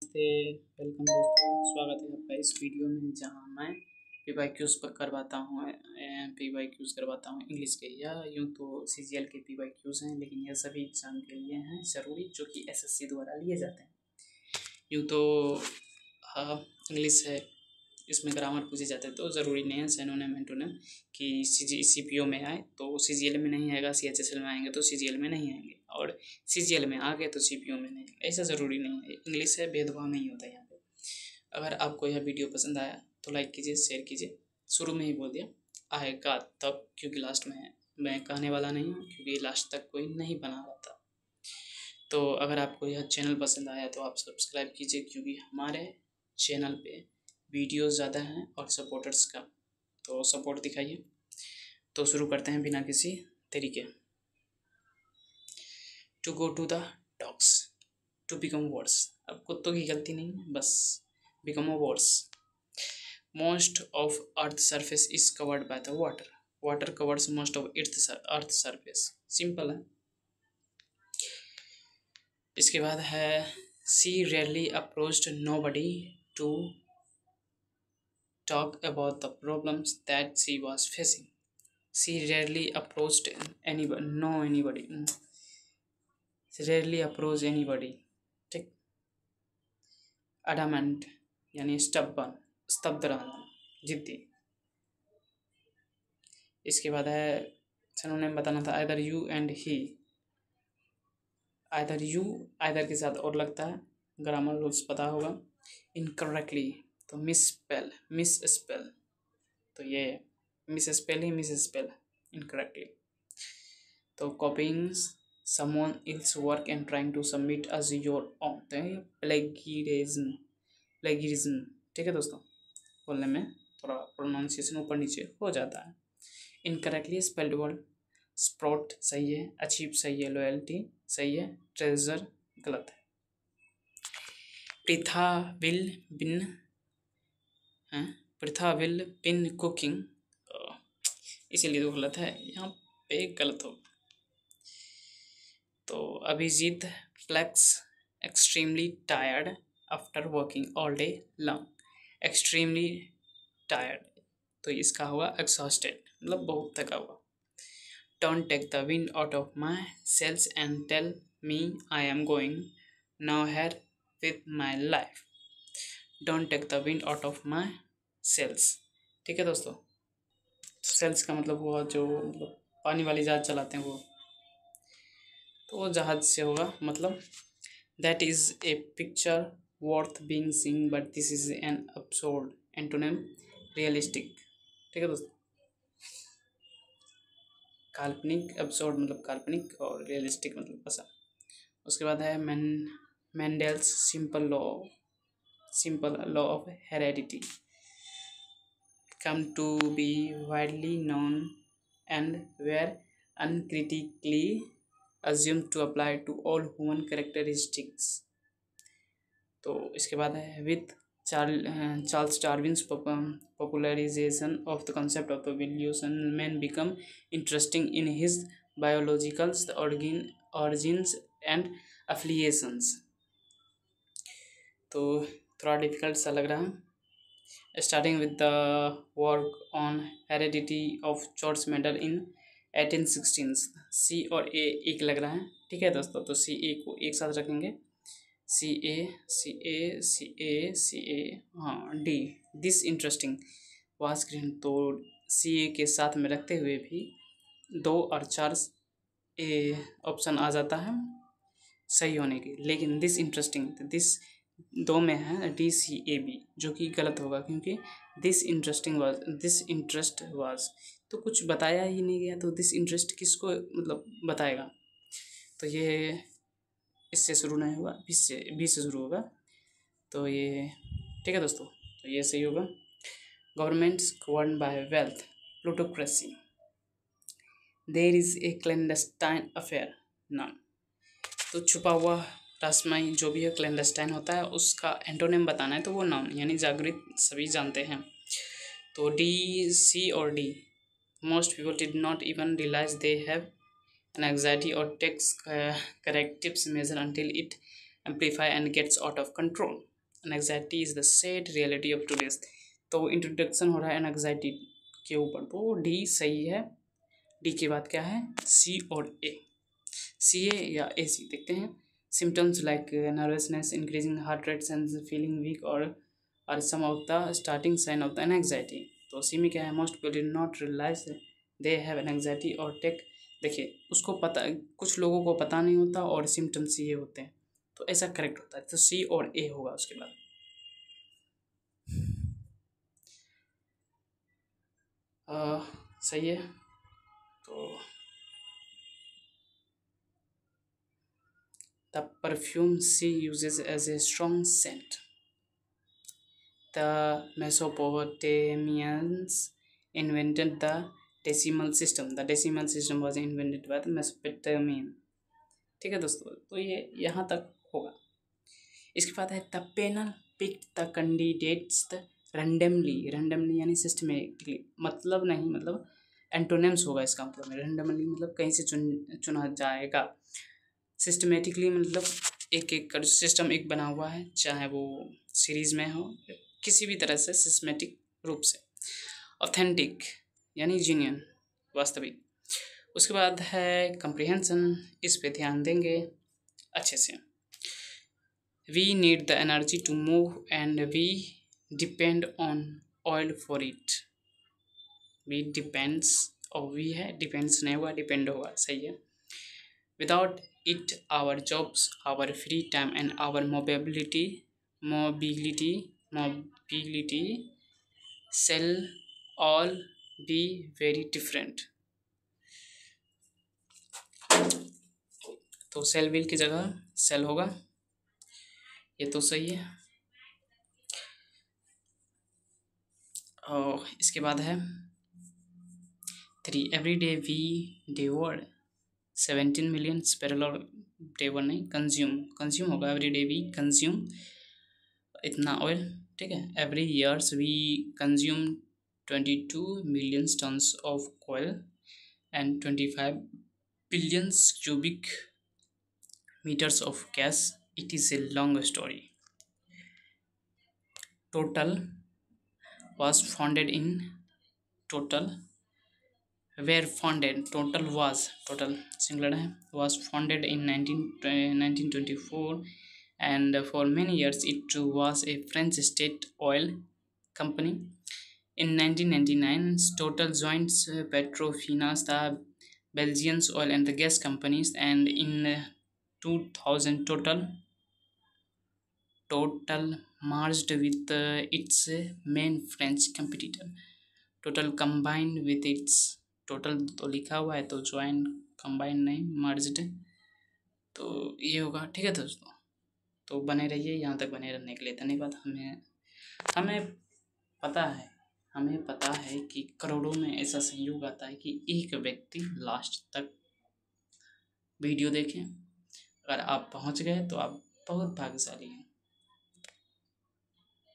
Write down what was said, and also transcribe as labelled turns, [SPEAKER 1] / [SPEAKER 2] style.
[SPEAKER 1] नमस्ते, वेलकम दोस्तों। स्वागत है आपका इस वीडियो में जहां मैं पीवाईक्यूज़ पर करवाता हूं इंग्लिश के, या यूं तो सीजीएल के पीवाईक्यूज़ हैं, लेकिन यह सभी एग्ज़ाम के लिए हैं ज़रूरी, जो कि एसएससी द्वारा लिए जाते हैं। यूं तो इंग्लिश है, इसमें ग्रामर पूछे जाते हैं, तो ज़रूरी नहीं है सिनोनिम एंटोनिम कि सीपीओ में आए तो सीजीएल में नहीं आएगा, सीएचएसएल में आएंगे तो सीजीएल में नहीं आएंगे, और सीजीएल में आ गए तो सीपीओ में नहीं आएंगे। ऐसा ज़रूरी नहीं है, इंग्लिश है, भेदभाव नहीं होता यहाँ पे। अगर आपको यह वीडियो पसंद आया तो लाइक कीजिए, शेयर कीजिए। शुरू में ही बोल दिया आएगा तब, क्योंकि लास्ट में मैं कहने वाला नहीं हूँ, क्योंकि लास्ट तक कोई नहीं बना रहा था। तो अगर आपको यह चैनल पसंद आया तो आप सब्सक्राइब कीजिए, क्योंकि हमारे चैनल पे वीडियोस ज़्यादा हैं और सपोर्टर्स कम, तो सपोर्ट दिखाइए। तो शुरू करते हैं बिना किसी तरीके। To go to the dogs, to become worse. अब कुत्तों की गलती नहीं है, बस become a worse. Most of earth surface is covered by the water, water covers most of earth surface. Simple है। इसके बाद है sea rarely approached nobody to talk about the problems that she was facing. She rarely approached anybody. She rarely approached anybody. ठीक। adamant यानी stubborn, स्तब्ध रहना, जिद्दी। इसके बाद है सिनोनिम बताना था either you and he. either के साथ और लगता है, ग्रामर रूल्स पता होगा। incorrectly तो मिस स्पेल, तो ये मिस स्पेल इनकरेक्टली। तो copying someone else work and trying to submit as your own, तो ये प्लेगियरिज्म। ठीक है दोस्तों, बोलने में थोड़ा प्रोनाउंसिएशन ऊपर नीचे हो जाता है। इनकरेक्टली स्पेल्ड वर्ड स्प्रोट सही है, अचीव सही है, लॉयल्टी सही है, ट्रेजर गलत है। प्रथा विल बिन कुकिंग, इसीलिए तो गलत है, यहाँ पे गलत हो। तो Abhijit feels extremely tired after working all day long, extremely tired, तो इसका होगा एग्जॉस्टेड, मतलब बहुत थका हुआ। Don't take the wind out of my sails and tell me I am going nowhere with my life. Don't take the wind out of my sails. ठीक है दोस्तों, सेल्स का मतलब हुआ जो मतलब पानी वाली जहाज चलाते हैं वो, तो वो जहाज से होगा। मतलब that is a picture worth being seen but this is an absurd, antonym realistic. ठीक है दोस्तों, काल्पनिक, अब्सोर्ड मतलब काल्पनिक, और रियलिस्टिक मतलब पसंद। उसके बाद है Mendel's simple law of heredity come to be widely known and were uncritically assumed to apply to all human characteristics. तो इसके बाद है with Charles Darwin's popularization of the concept of evolution, man become interesting in his biological origins and affiliations. तो थोड़ा difficult सा लग रहा है। Starting with the work on heredity of George Mendel in 1816, C और A एक लग रहा है। ठीक है दोस्तों, तो C A को एक साथ रखेंगे, C A, हाँ D, this interesting was green, तो C A के साथ में रखते हुए भी 2 और 4 A ऑप्शन आ जाता है सही होने की, लेकिन दिस इंटरेस्टिंग, दिस 2 में है DCAB, जो कि गलत होगा, क्योंकि दिस इंटरेस्ट वाज तो कुछ बताया ही नहीं गया, तो दिस इंटरेस्ट किसको मतलब बताएगा। तो ये इससे शुरू नहीं होगा, बी से शुरू होगा, तो ये ठीक है दोस्तों, तो ये सही होगा। Governments govern by wealth, plutocracy, there is a clandestine affair, नॉन, तो छुपा हुआ रसमई जो भी है क्लैंडस्टाइन होता है, उसका एंटोनिम बताना है, तो वो नाउन यानी जागृत, सभी जानते हैं। तो D, C और D, most people did not even realize they have an anxiety और takes corrective measure until it amplify and gets out of control. Anxiety is the sad reality of today's. तो introduction हो रहा है anxiety के ऊपर, तो D सही है। डी के बाद क्या है, सी और ए। सी ए या ए सी देखते हैं। Symptoms like nervousness, increasing heart rate and feeling weak और are some of the starting sign of the anxiety. तो सी में क्या है, most people did not realize they have anxiety और टेक। देखिए उसको पता, कुछ लोगों को पता नहीं होता और सिम्टम्स ये होते हैं, तो ऐसा करेक्ट होता है। तो सी और ए होगा उसके बाद। सही है। तो the perfume she uses as a strong scent. The Mesopotamians invented the decimal system. The decimal system was invented by the Mesopotamian। ठीक है दोस्तों, तो ये यहाँ तक होगा। इसके बाद है the panel pick the candidates randomly. Randomly यानी सिस्टमेटिकली, मतलब नहीं, मतलब एंटोनिम्स होगा इसका मतलब। रैंडमली मतलब कहीं से चुना जाएगा। सिस्टमेटिकली मतलब एक एक का सिस्टम एक बना हुआ है, चाहे वो सीरीज में हो, किसी भी तरह से सिस्टमेटिक रूप से। ऑथेंटिक यानी जीनियन, वास्तविक। उसके बाद है कंप्रिहेंशन, इस पे ध्यान देंगे अच्छे से। We need the energy to move and we depend on oil for it. We depends, और वी है, डिपेंड्स नहीं हुआ, डिपेंड होगा, सही है। Without it our jobs, our free time and our mobility shall all be very different। तो shall will की जगह सेल होगा, ये तो सही है। और इसके बाद है 3 every day we devour 17 million barrel, और डिवोर नहीं, कंज्यूम होगा। एवरी डे वी कंज्यूम इतना ऑयल, ठीक है। Every years we consume 22 million tons of oil and 25 billions cubic meters of gas। It is a long story। Total was founded in total were founded, total was, total singular है, was founded in 1924 and for many years it was a French state oil company। In 1999 Total joined Petrofinas, the Belgian oil and the gas companies, and in 2000 Total merged with its main French competitor। Total combined with its, total तो लिखा हुआ है तो join, combine नहीं, merged, तो ये होगा। ठीक है दोस्तों, तो बने रहिए, यहाँ तक बने रहने के लिए धन्यवाद। हमें पता है कि करोड़ों में ऐसा संयोग आता है कि एक व्यक्ति लास्ट तक वीडियो देखें। अगर आप पहुँच गए तो आप बहुत भाग्यशाली हैं।